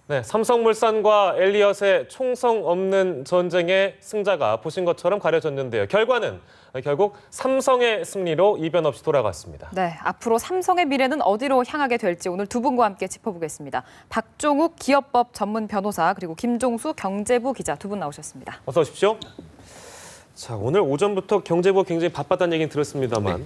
네, 삼성물산과 엘리엇의 총성 없는 전쟁의 승자가 보신 것처럼 가려졌는데요. 결과는 결국 삼성의 승리로 이변 없이 돌아갔습니다. 네, 앞으로 삼성의 미래는 어디로 향하게 될지 오늘 두 분과 함께 짚어보겠습니다. 박종욱 기업법 전문 변호사 그리고 김종수 경제부 기자 두 분 나오셨습니다. 어서 오십시오. 자, 오늘 오전부터 경제부가 굉장히 바빴다는 얘기는 들었습니다만 네.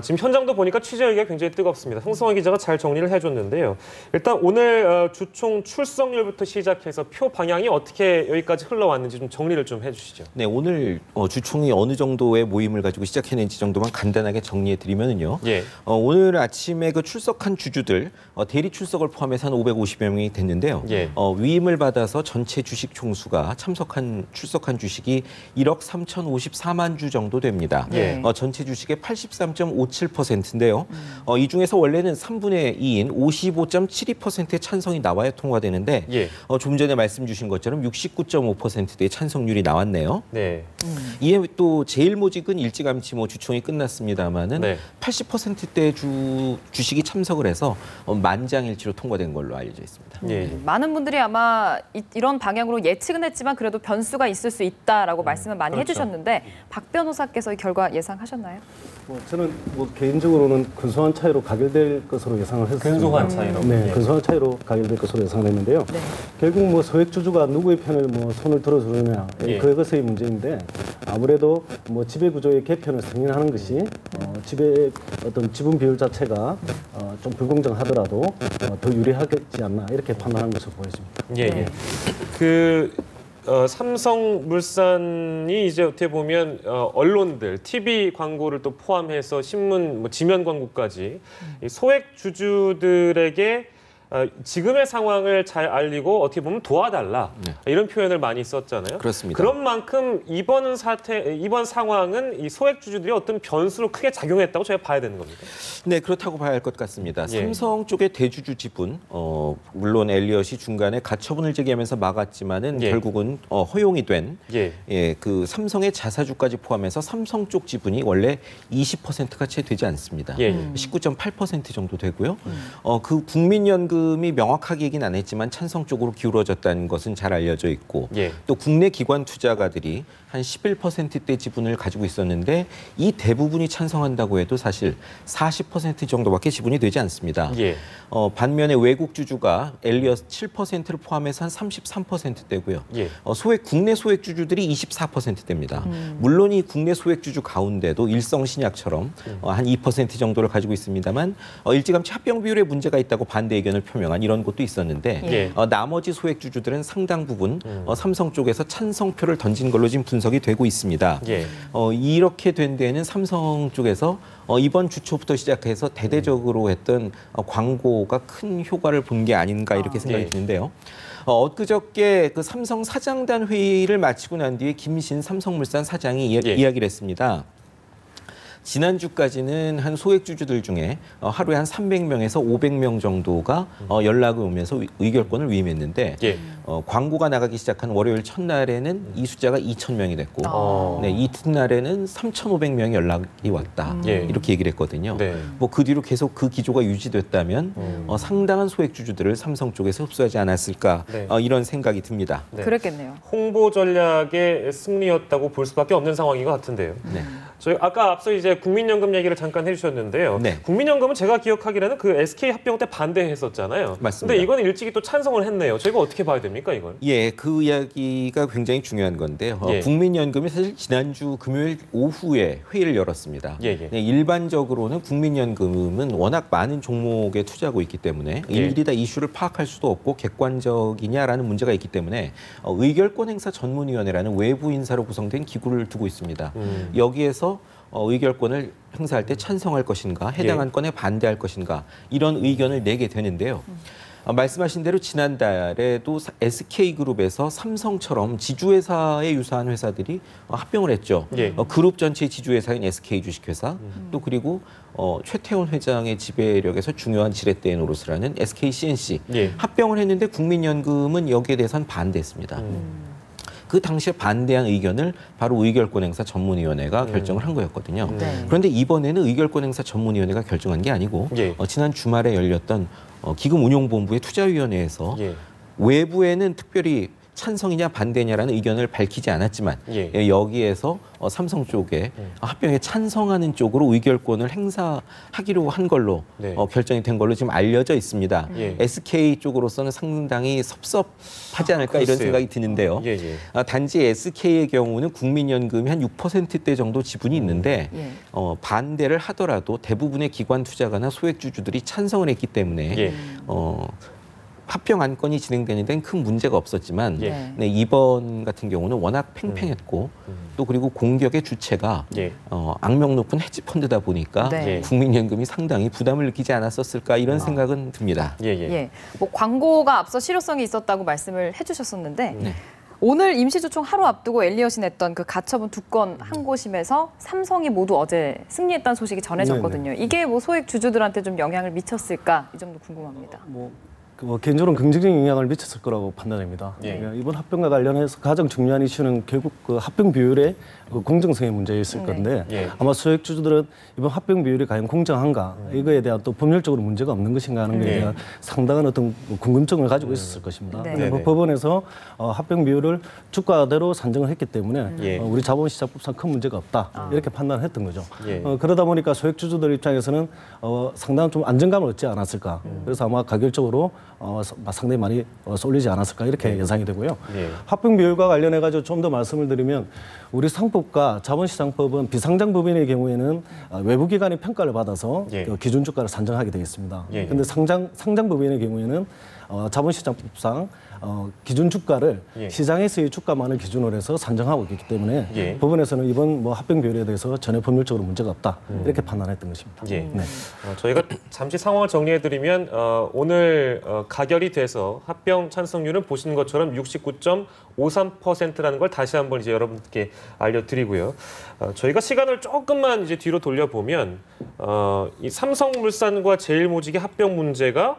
지금 현장도 보니까 취재 열기가 굉장히 뜨겁습니다. 홍성환 기자가 잘 정리를 해줬는데요. 일단 오늘 주총 출석률부터 시작해서 표 방향이 어떻게 여기까지 흘러왔는지 좀 정리를 좀 해주시죠. 네, 오늘 주총이 어느 정도의 모임을 가지고 시작했는지 정도만 간단하게 정리해드리면요. 예. 오늘 아침에 그 출석한 주주들 대리 출석을 포함해서 한 550여 명이 됐는데요. 예. 위임을 받아서 전체 주식 총수가 출석한 주식이 1억 3,054만 주 정도 됩니다. 예. 전체 주식의 83.57%인데요. 이 중에서 원래는 3분의 2인 55.72%의 찬성이 나와야 통과되는데 예. 좀 전에 말씀 주신 것처럼 69.5%의 찬성률이 나왔네요. 네. 이에 또 제일모직은 일찌감치 주총이 끝났습니다마는 네. 80%대 주식이 참석을 해서 만장일치로 통과된 걸로 알려져 있습니다. 예. 많은 분들이 아마 이런 방향으로 예측은 했지만 그래도 변수가 있을 수 있다라고 말씀을 많이 그렇죠. 해주셨는데 박 변호사께서 이 결과 예상하셨나요? 저는 개인적으로는 근소한 차이로 가결될 것으로 예상을 했습니다. 근소한 차이로. 네, 예. 근소한 차이로 가결될 것으로 예상을 했는데요. 네. 결국 소액 주주가 누구의 편을 손을 들어주느냐 예. 그것의 문제인데 아무래도 지배 구조의 개편을 승인하는 것이 지배의 어떤 지분 비율 자체가 좀 불공정하더라도 더 유리하겠지 않나 이렇게 판단한 것으로 보여집니다. 예. 네. 삼성물산이 이제 어떻게 보면 언론들, TV 광고를 또 포함해서 신문 지면 광고까지 이 소액 주주들에게 지금의 상황을 잘 알리고 어떻게 보면 도와달라 이런 표현을 많이 썼잖아요. 그렇습니다. 그런 만큼 이번 상황은 이 소액 주주들이 어떤 변수로 크게 작용했다고 저희가 봐야 되는 겁니다. 네, 그렇다고 봐야 할 것 같습니다. 예. 삼성 쪽의 대주주 지분, 물론 엘리엇이 중간에 가처분을 제기하면서 막았지만은 예. 결국은 허용이 된 예. 그 삼성의 자사주까지 포함해서 삼성 쪽 지분이 원래 20%가 채 되지 않습니다. 예. 19.8% 정도 되고요. 그 국민연금이 명확하게 얘기는 안 했지만 찬성 쪽으로 기울어졌다는 것은 잘 알려져 있고 예. 또 국내 기관 투자가들이 한 11%대 지분을 가지고 있었는데 이 대부분이 찬성한다고 해도 사실 40% 정도밖에 지분이 되지 않습니다. 예. 반면에 외국 주주가 엘리엇 7%를 포함해서 한 33%대고요. 예. 국내 소액 주주들이 24%대입니다. 물론 이 국내 소액 주주 가운데도 일성신약처럼 한 2% 정도를 가지고 있습니다만 일찌감치 합병 비율에 문제가 있다고 반대 의견을 표명한 이런 곳도 있었는데 예. 나머지 소액 주주들은 상당 부분 삼성 쪽에서 찬성표를 던진 걸로 지금 분석이 되고 있습니다. 예. 이렇게 된 데에는 삼성 쪽에서 이번 주초부터 시작해서 대대적으로 했던 광고가 큰 효과를 본 게 아닌가 이렇게 생각이 예. 드는데요. 엊그저께 그 삼성 사장단 회의를 마치고 난 뒤에 김신 삼성물산 사장이 예. 이야기를 했습니다. 지난주까지는 한 소액 주주들 중에 하루에 한 300명에서 500명 정도가 연락을 오면서 의결권을 위임했는데 예. 광고가 나가기 시작한 월요일 첫날에는 이 숫자가 2,000명이 됐고 네, 이튿날에는 3,500명이 연락이 왔다. 예. 이렇게 얘기를 했거든요. 네. 그 뒤로 계속 그 기조가 유지됐다면 상당한 소액 주주들을 삼성 쪽에서 흡수하지 않았을까 네. 이런 생각이 듭니다. 네. 그랬겠네요. 홍보 전략의 승리였다고 볼 수밖에 없는 상황인 것 같은데요. 네. 저희 아까 앞서 이제 국민연금 얘기를 잠깐 해주셨는데요. 네. 국민연금은 제가 기억하기로는 그 SK 합병 때 반대했었잖아요. 맞습니다. 근데 이건 일찍이 또 찬성을 했네요. 저희가 어떻게 봐야 됩니까, 이걸? 예, 그 이야기가 굉장히 중요한 건데요. 예. 국민연금이 사실 지난주 금요일 오후에 회의를 열었습니다. 예, 예. 네, 일반적으로는 국민연금은 워낙 많은 종목에 투자하고 있기 때문에 예. 일일이 다 이슈를 파악할 수도 없고 객관적이냐라는 문제가 있기 때문에 의결권 행사 전문위원회라는 외부 인사로 구성된 기구를 두고 있습니다. 여기에서 의결권을 행사할 때 찬성할 것인가, 해당 안건에 반대할 것인가 이런 의견을 내게 되는데요. 말씀하신 대로 지난달에도 SK그룹에서 삼성처럼 지주회사에 유사한 회사들이 합병을 했죠. 예. 그룹 전체의 지주회사인 SK주식회사 또 그리고 최태원 회장의 지배력에서 중요한 지렛대의 노릇을 하는 SKCNC 예. 합병을 했는데 국민연금은 여기에 대해서는 반대했습니다. 그 당시에 반대한 의견을 바로 의결권 행사 전문위원회가 결정을 한 거였거든요. 네. 그런데 이번에는 의결권 행사 전문위원회가 결정한 게 아니고 예. 지난 주말에 열렸던 기금운용본부의 투자위원회에서 예. 외부에는 특별히 찬성이냐 반대냐라는 의견을 밝히지 않았지만 예. 여기에서 삼성 쪽에 합병에 찬성하는 쪽으로 의결권을 행사하기로 한 걸로 네. 결정이 된 걸로 지금 알려져 있습니다. 예. SK 쪽으로서는 상당히 섭섭하지 않을까 이런 글쎄요. 생각이 드는데요. 예, 예. 단지 SK의 경우는 국민연금이 한 6%대 정도 지분이 있는데 예. 반대를 하더라도 대부분의 기관 투자가나 소액주주들이 찬성을 했기 때문에 예. 합병 안건이 진행되는 데는 큰 문제가 없었지만 예. 네, 이번 같은 경우는 워낙 팽팽했고 또 그리고 공격의 주체가 예. 악명 높은 헤지펀드다 보니까 네. 예. 국민연금이 상당히 부담을 느끼지 않았었을까 이런 생각은 듭니다. 예, 예. 예. 뭐 광고가 앞서 실효성이 있었다고 말씀을 해주셨었는데 네. 오늘 임시주총 하루 앞두고 엘리엇이 냈던 그 가처분 2건 항고심에서 삼성이 모두 어제 승리했다는 소식이 전해졌거든요. 이게 뭐 소액 주주들한테 좀 영향을 미쳤을까 이 점도 궁금합니다. 개인적으로는 긍정적인 영향을 미쳤을 거라고 판단합니다. 예. 이번 합병과 관련해서 가장 중요한 이슈는 결국 그 합병 비율의 그 공정성의 문제였을 건데 예. 아마 소액주주들은 이번 합병 비율이 과연 공정한가 이거에 대한 또 법률적으로 문제가 없는 것인가 하는 것에 대한 상당한 어떤 궁금증을 가지고 있었을 것입니다. 네. 근데 뭐 네네. 법원에서 합병 비율을 주가대로 산정을 했기 때문에 예. 우리 자본시장법상 큰 문제가 없다 이렇게 판단을 했던 거죠. 예. 그러다 보니까 소액주주들 입장에서는 상당한 좀 안정감을 얻지 않았을까. 그래서 아마 가결적으로 상당히 많이 쏠리지 않았을까 이렇게 예상이 되고요. 예. 합병 비율과 관련해 가지고 좀 더 말씀을 드리면 우리 상법과 자본시장법은 비상장 법인의 경우에는 외부 기관의 평가를 받아서 예. 그 기준 주가를 산정하게 되어 있습니다. 예. 그런데 상장 법인의 경우에는 자본시장법상 기준 주가를 예. 시장에서의 주가만을 기준으로 해서 산정하고 있기 때문에 예. 법원에서는 이번 합병 비율에 대해서 전혀 법률적으로 문제가 없다 이렇게 판단했던 것입니다. 예. 네. 저희가 잠시 상황을 정리해드리면 오늘 가결이 돼서 합병 찬성률은 보시는 것처럼 69.53%라는 걸 다시 한번 이제 여러분께 알려드리고요. 저희가 시간을 조금만 이제 뒤로 돌려보면 이 삼성물산과 제일모직의 합병 문제가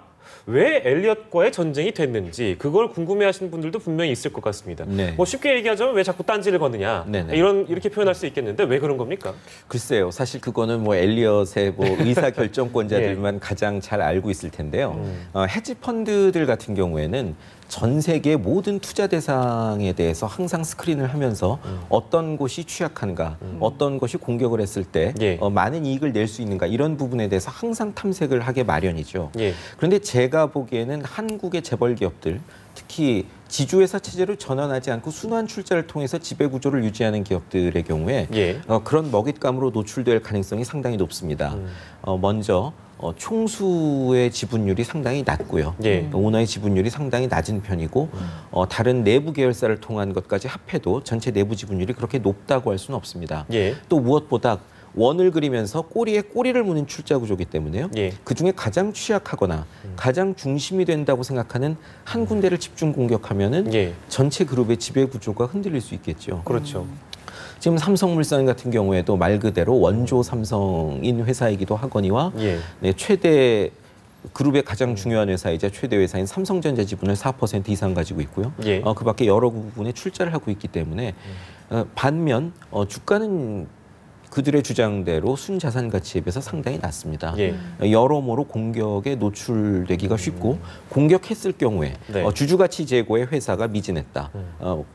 왜 엘리엇과의 전쟁이 됐는지 그걸 궁금해하시는 분들도 분명히 있을 것 같습니다. 네. 뭐 쉽게 얘기하자면 왜 자꾸 딴지를 거느냐 네네. 이렇게 표현할 수 있겠는데 왜 그런 겁니까? 글쎄요. 사실 그거는 뭐 엘리엇의 의사 결정권자들만 가장 잘 알고 있을 텐데요. 헤지 펀드들 같은 경우에는 전 세계 모든 투자 대상에 대해서 항상 스크린을 하면서 어떤 곳이 취약한가, 어떤 것이 공격을 했을 때 예. 많은 이익을 낼 수 있는가 이런 부분에 대해서 항상 탐색을 하게 마련이죠. 예. 그런데 제가 보기에는 한국의 재벌 기업들, 특히 지주회사 체제로 전환하지 않고 순환 출자를 통해서 지배 구조를 유지하는 기업들의 경우에 예. 그런 먹잇감으로 노출될 가능성이 상당히 높습니다. 먼저 총수의 지분율이 상당히 낮고요. 예. 오너의 지분율이 상당히 낮은 편이고 다른 내부 계열사를 통한 것까지 합해도 전체 내부 지분율이 그렇게 높다고 할 수는 없습니다. 예. 또 무엇보다 원을 그리면서 꼬리에 꼬리를 무는 출자 구조이기 때문에요. 예. 그중에 가장 취약하거나 가장 중심이 된다고 생각하는 한 군데를 집중 공격하면은 예. 전체 그룹의 지배 구조가 흔들릴 수 있겠죠. 그렇죠. 지금 삼성물산 같은 경우에도 말 그대로 원조 삼성인 회사이기도 하거니와 예. 네, 최대 그룹의 가장 중요한 회사이자 최대 회사인 삼성전자 지분을 4% 이상 가지고 있고요. 예. 그밖에 여러 부분에 출자를 하고 있기 때문에 반면 주가는 그들의 주장대로 순자산 가치에 비해서 상당히 낮습니다. 예. 여러모로 공격에 노출되기가 쉽고 공격했을 경우에 네. 주주가치 제고의 회사가 미진했다.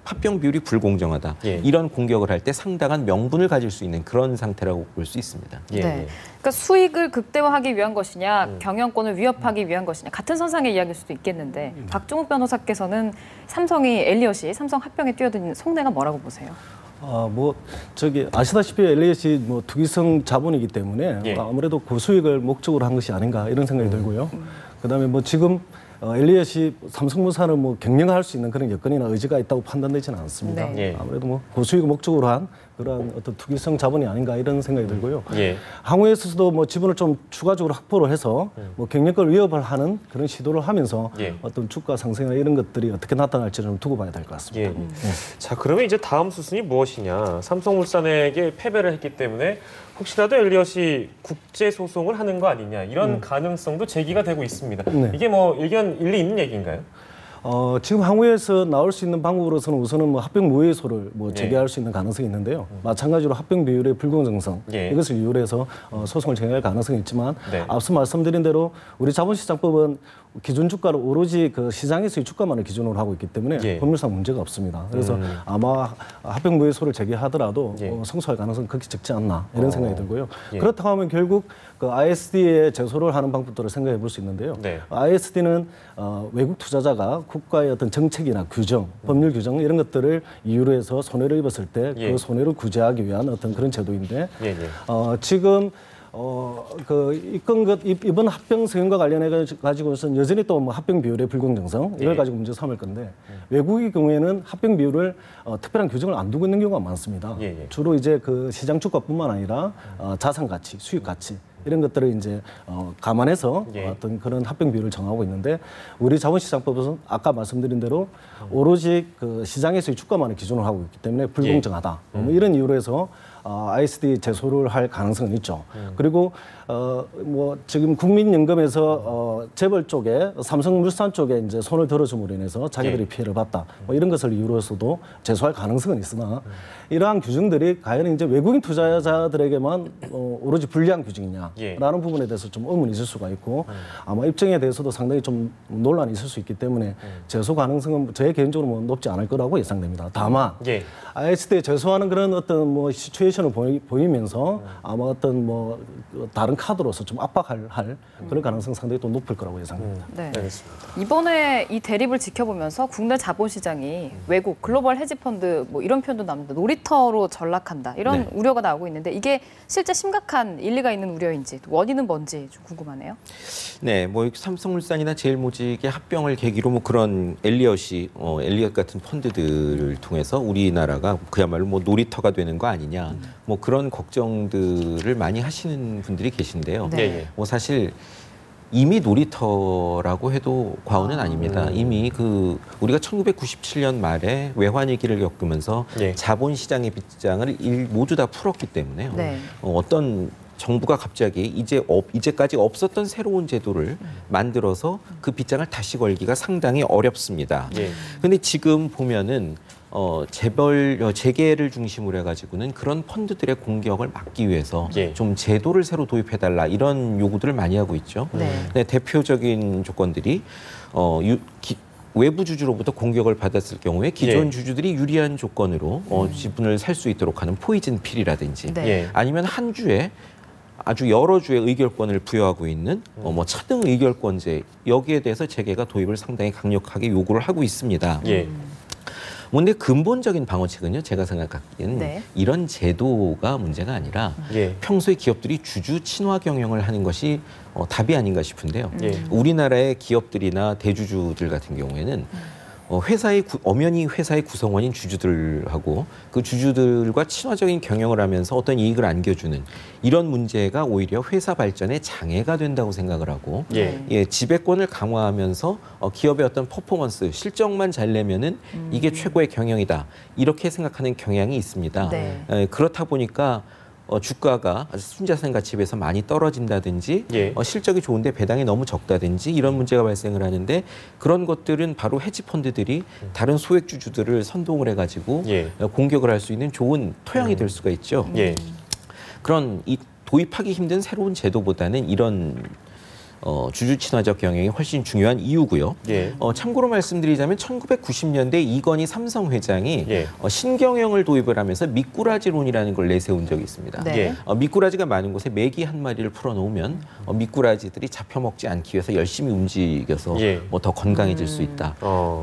합병 비율이 불공정하다. 예. 이런 공격을 할 때 상당한 명분을 가질 수 있는 그런 상태라고 볼 수 있습니다. 예. 네. 그러니까 수익을 극대화하기 위한 것이냐, 경영권을 위협하기 위한 것이냐 같은 선상의 이야기일 수도 있겠는데 박종욱 변호사께서는 삼성 합병에 뛰어든 속내가 뭐라고 보세요? 아시다시피 엘리엇이 투기성 자본이기 때문에 예. 아무래도 고수익을 목적으로 한 것이 아닌가 이런 생각이 들고요. 그다음에 지금 엘리엇이 삼성물산을 경영할 수 있는 그런 여건이나 의지가 있다고 판단되지는 않습니다. 네. 예. 아무래도 고수익을 목적으로 한 그러한 어떤 투기성 자본이 아닌가 이런 생각이 들고요. 예. 향후에 있어서도 지분을 좀 추가적으로 확보를 해서 경영권을 위협을 하는 그런 시도를 하면서 예. 어떤 주가 상승이나 이런 것들이 어떻게 나타날지는 좀 두고 봐야 될 것 같습니다. 예. 자, 그러면 이제 다음 수순이 무엇이냐? 삼성물산에게 패배를 했기 때문에 혹시라도 엘리엇이 국제 소송을 하는 거 아니냐 이런 가능성도 제기가 되고 있습니다. 네. 이게 일견 일리 있는 얘기인가요? 지금 향후에서 나올 수 있는 방법으로서는 우선은 뭐 합병 무효소를 뭐 제기할 수 있는 가능성이 있는데요. 마찬가지로 합병 비율의 불공정성 이것을 이유로 해서 소송을 제기할 가능성이 있지만 앞서 말씀드린 대로 우리 자본시장법은 기준 주가를 오로지 그 시장에서의 주가만을 기준으로 하고 있기 때문에 법률상 문제가 없습니다. 그래서 아마 합병 무효소를 제기하더라도 성소할 가능성은 극히 적지 않나 이런 생각이 들고요. 그렇다고 하면 결국 그 ISD에 제소를 하는 방법들을 생각해 볼 수 있는데요. ISD는 외국 투자자가 국가의 어떤 정책이나 규정, 법률 규정 이런 것들을 이유로 해서 손해를 입었을 때 그 손해를 구제하기 위한 어떤 그런 제도인데 지금 이번 합병 승인과 관련해 가지고서는 여전히 또 뭐 합병 비율의 불공정성 이걸 가지고 문제 삼을 건데 외국의 경우에는 합병 비율을 특별한 규정을 안 두고 있는 경우가 많습니다. 주로 이제 그 시장 주가뿐만 아니라 자산 가치, 수익 가치 이런 것들을 이제 감안해서 어떤 그런 합병 비율을 정하고 있는데 우리 자본시장법은 아까 말씀드린 대로 오로지 그 시장에서의 주가만을 기준으로 하고 있기 때문에 불공정하다. 뭐 이런 이유로 해서 ISD 제소를 할 가능성은 있죠. 그리고 뭐 지금 국민연금에서 재벌 쪽에 삼성물산 쪽에 이제 손을 들어줌으로 인해서 자기들이 피해를 봤다. 뭐 이런 것을 이유로 해서도 제소할 가능성은 있으나 이러한 규정들이 과연 이제 외국인 투자자들에게만 오로지 불리한 규정이냐라는 부분에 대해서 좀 의문이 있을 수가 있고 아마 입증에 대해서도 상당히 좀 논란이 있을 수 있기 때문에 제소 가능성은 제 개인적으로 뭐 높지 않을 거라고 예상됩니다. 다만 ISD에 제소하는 그런 어떤 뭐 시츄에이션을 보이면서 아마 어떤 뭐 다른 카드로서 좀 압박할 그런 가능성 상당히 또 높을 거라고 예상됩니다. 네. 이번에 이 대립을 지켜보면서 국내 자본시장이 외국 글로벌 헤지펀드 뭐 이런 표현도 나옵니다. 놀이터로 전락한다 이런 우려가 나오고 있는데 이게 실제 심각한 일리가 있는 우려인지 원인은 뭔지 좀 궁금하네요. 네, 뭐 삼성물산이나 제일모직의 합병을 계기로 뭐 그런 엘리엇 같은 펀드들을 통해서 우리나라가 그야말로 뭐 놀이터가 되는 거 아니냐, 뭐 그런 걱정들을 많이 하시는 분들이 계신데요. 뭐 사실 이미 놀이터라고 해도 과언은 아닙니다. 이미 그 우리가 1997년 말에 외환위기를 겪으면서 자본시장의 빗장을 모두 다 풀었기 때문에요. 어떤 정부가 갑자기 이제까지 없었던 새로운 제도를 만들어서 그 빗장을 다시 걸기가 상당히 어렵습니다. 그런데 지금 보면은 재계를 중심으로 해가지고는 그런 펀드들의 공격을 막기 위해서 좀 제도를 새로 도입해달라 이런 요구들을 많이 하고 있죠. 네, 대표적인 조건들이 외부 주주로부터 공격을 받았을 경우에 기존 주주들이 유리한 조건으로 지분을 살 수 있도록 하는 포이즌 필이라든지 아니면 한 주에 아주 여러 주의 의결권을 부여하고 있는 뭐 차등 의결권제 여기에 대해서 재계가 도입을 상당히 강력하게 요구를 하고 있습니다. 근데 근본적인 방어책은요, 제가 생각하기에는 이런 제도가 문제가 아니라 평소에 기업들이 주주 친화 경영을 하는 것이 답이 아닌가 싶은데요. 우리나라의 기업들이나 대주주들 같은 경우에는 엄연히 회사의 구성원인 주주들하고 그 주주들과 친화적인 경영을 하면서 어떤 이익을 안겨주는 이런 문제가 오히려 회사 발전에 장애가 된다고 생각을 하고 지배권을 강화하면서 기업의 어떤 퍼포먼스, 실적만 잘 내면은 이게 최고의 경영이다. 이렇게 생각하는 경향이 있습니다. 그렇다 보니까 주가가 순자산 가치에 비해서 많이 떨어진다든지 실적이 좋은데 배당이 너무 적다든지 이런 문제가 발생을 하는데 그런 것들은 바로 헤지펀드들이 다른 소액주주들을 선동을 해가지고 공격을 할 수 있는 좋은 토양이 될 수가 있죠. 그런 도입하기 힘든 새로운 제도보다는 이런 주주 친화적 경영이 훨씬 중요한 이유고요. 참고로 말씀드리자면 1990년대 이건희 삼성 회장이 신경영을 도입을 하면서 미꾸라지론이라는 걸 내세운 적이 있습니다. 미꾸라지가 많은 곳에 메기 한 마리를 풀어놓으면 미꾸라지들이 잡혀먹지 않기 위해서 열심히 움직여서 뭐 더 건강해질 수 있다.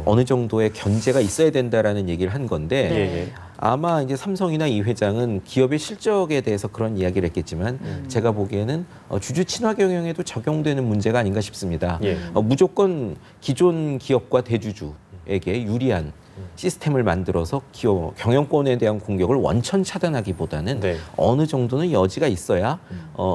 어느 정도의 견제가 있어야 된다라는 얘기를 한 건데 아마 이제 삼성이나 이 회장은 기업의 실적에 대해서 그런 이야기를 했겠지만 제가 보기에는 주주 친화 경영에도 적용되는 문제가 아닌가 싶습니다. 무조건 기존 기업과 대주주에게 유리한 시스템을 만들어서 기업 경영권에 대한 공격을 원천 차단하기보다는 어느 정도는 여지가 있어야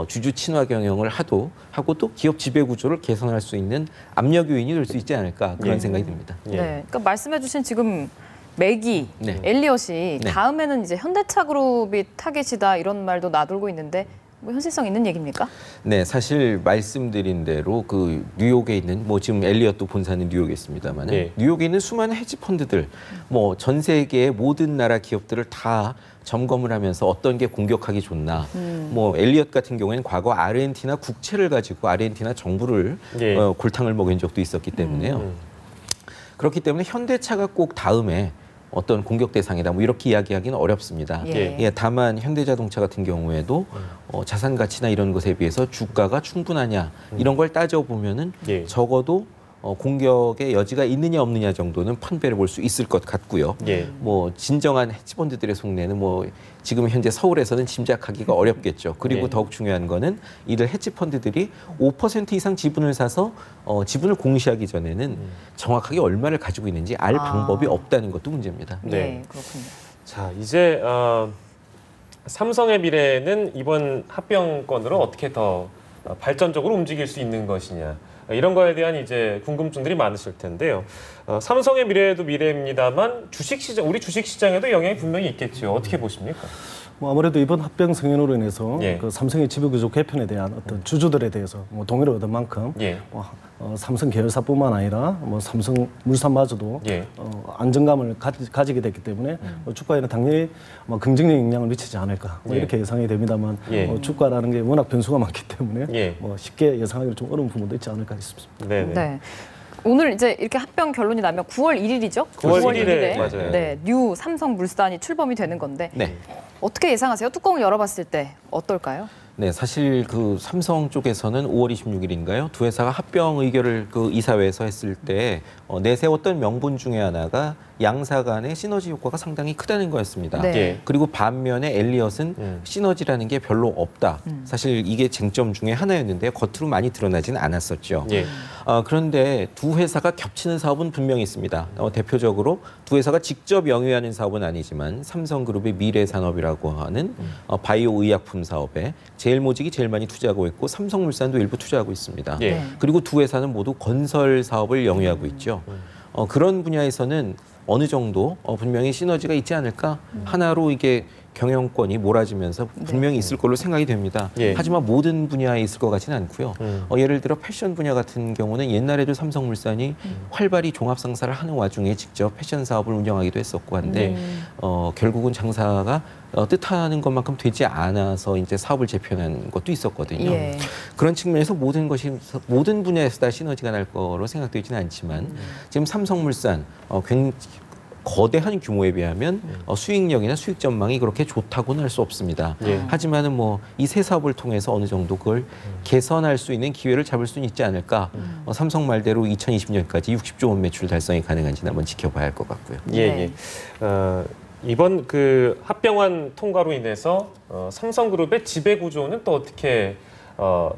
주주 친화 경영을 하고 또 기업 지배 구조를 개선할 수 있는 압력 요인이 될 수 있지 않을까 그런 생각이 듭니다. 그러니까 말씀해주신 지금 매기, 엘리엇이 다음에는 이제 현대차 그룹이 타겟이다 이런 말도 나돌고 있는데 뭐 현실성 있는 얘기입니까? 네, 사실 말씀드린 대로 그 뉴욕에 있는 뭐 지금 엘리엇도 본사는 뉴욕에 있습니다만 예. 뉴욕에 있는 수많은 헤지 펀드들 뭐 전 세계의 모든 나라 기업들을 다 점검을 하면서 어떤 게 공격하기 좋나. 뭐 엘리엇 같은 경우에는 과거 아르헨티나 국채를 가지고 아르헨티나 정부를 예. 골탕을 먹인 적도 있었기 때문에요. 그렇기 때문에 현대차가 꼭 다음에 어떤 공격 대상이다 뭐 이렇게 이야기하기는 어렵습니다. 예. 예, 다만 현대자동차 같은 경우에도 자산 가치나 이런 것에 비해서 주가가 충분하냐 이런 걸 따져보면은 예. 적어도 공격의 여지가 있느냐 없느냐 정도는 판별해 볼 수 있을 것 같고요. 예. 뭐 진정한 헤지펀드들의 속내는 뭐 지금 현재 서울에서는 짐작하기가 어렵겠죠. 그리고 예. 더욱 중요한 거는 이들 헤지펀드들이 5% 이상 지분을 사서 지분을 공시하기 전에는 정확하게 얼마를 가지고 있는지 알 방법이 없다는 것도 문제입니다. 네. 네, 그렇군요. 자, 이제 삼성의 미래는 이번 합병권으로 어떻게 더 발전적으로 움직일 수 있는 것이냐. 이런 거에 대한 이제 궁금증들이 많으실 텐데요. 삼성의 미래도 미래입니다만 주식시장, 우리 주식시장에도 영향이 분명히 있겠죠. 어떻게 보십니까? 뭐 아무래도 이번 합병 승인으로 인해서 예. 그 삼성의 지배구조 개편에 대한 어떤 주주들에 대해서 뭐 동의를 얻은 만큼 예. 삼성 계열사뿐만 아니라 뭐 삼성물산마저도 예. 안정감을 가지게 됐기 때문에 주가에는 당연히 뭐 긍정적인 영향을 미치지 않을까 뭐 예. 이렇게 예상이 됩니다만 예. 주가라는 게 워낙 변수가 많기 때문에 예. 뭐 쉽게 예상하기는 좀 어려운 부분도 있지 않을까 싶습니다. 네네. 네. 오늘 이제 이렇게 합병 결론이 나면 9월 1일이죠? 9월 1일에 맞아요. 네, 뉴 삼성물산이 출범이 되는 건데 네. 어떻게 예상하세요? 뚜껑을 열어봤을 때 어떨까요? 네, 사실 그 삼성 쪽에서는 5월 26일인가요? 두 회사가 합병 의결을 그 이사회에서 했을 때 내세웠던 명분 중에 하나가 양사 간의 시너지 효과가 상당히 크다는 거였습니다. 네. 예. 그리고 반면에 엘리엇은 시너지라는 게 별로 없다. 사실 이게 쟁점 중에 하나였는데 겉으로 많이 드러나지는 않았었죠. 예. 그런데 두 회사가 겹치는 사업은 분명히 있습니다. 대표적으로 두 회사가 직접 영위하는 사업은 아니지만 삼성그룹의 미래산업이라고 하는 바이오 의약품 사업에 제일모직이 제일 많이 투자하고 있고 삼성물산도 일부 투자하고 있습니다. 예. 네. 그리고 두 회사는 모두 건설 사업을 영위하고 있죠. 그런 분야에서는 어느 정도 분명히 시너지가 있지 않을까. 하나로 이게 경영권이 몰아지면서 분명히 있을 걸로 생각이 됩니다. 예. 하지만 모든 분야에 있을 것 같지는 않고요. 예를 들어 패션 분야 같은 경우는 옛날에도 삼성물산이 활발히 종합상사를 하는 와중에 직접 패션 사업을 운영하기도 했었고 한데 결국은 장사가 뜻하는 것만큼 되지 않아서 이제 사업을 재편한 것도 있었거든요. 예. 그런 측면에서 모든 분야에서 다 시너지가 날 거로 생각되지는 않지만 지금 삼성물산 굉장히 거대한 규모에 비하면 수익력이나 수익 전망이 그렇게 좋다고는 할 수 없습니다. 예. 하지만은 뭐 이 새 사업을 통해서 어느 정도 그걸 개선할 수 있는 기회를 잡을 수는 있지 않을까. 삼성 말대로 2020년까지 60조 원 매출 달성이 가능한지는 한번 지켜봐야 할 것 같고요. 예, 네. 예. 이번 그 합병안 통과로 인해서 삼성그룹의 지배 구조는 또 어떻게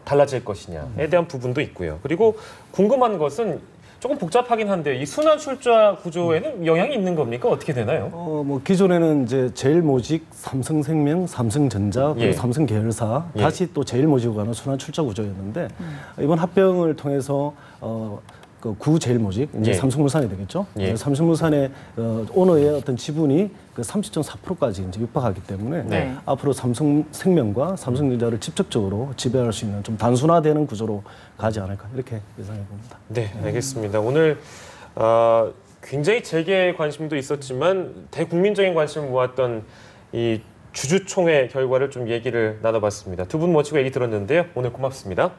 달라질 것이냐에 대한 부분도 있고요. 그리고 궁금한 것은 조금 복잡하긴 한데 이 순환 출자 구조에는 영향이 있는 겁니까? 어떻게 되나요? 뭐 기존에는 이제 제일모직, 삼성생명, 삼성전자, 그리고 예. 삼성계열사 예. 다시 또 제일모직으로 가는 순환 출자 구조였는데 이번 합병을 통해서 그 구제일모직 이제 예. 삼성물산이 되겠죠. 예. 삼성물산의 오너의 어떤 지분이 그 30.4%까지 이제 육박하기 때문에 네. 앞으로 삼성생명과 삼성전자를 직접적으로 지배할 수 있는 좀 단순화되는 구조로 가지 않을까 이렇게 예상해 봅니다. 네, 알겠습니다. 오늘 굉장히 재계의 관심도 있었지만 대국민적인 관심을 모았던 이 주주총회 결과를 좀 얘기를 나눠봤습니다. 두 분 모시고 얘기 들었는데요. 오늘 고맙습니다.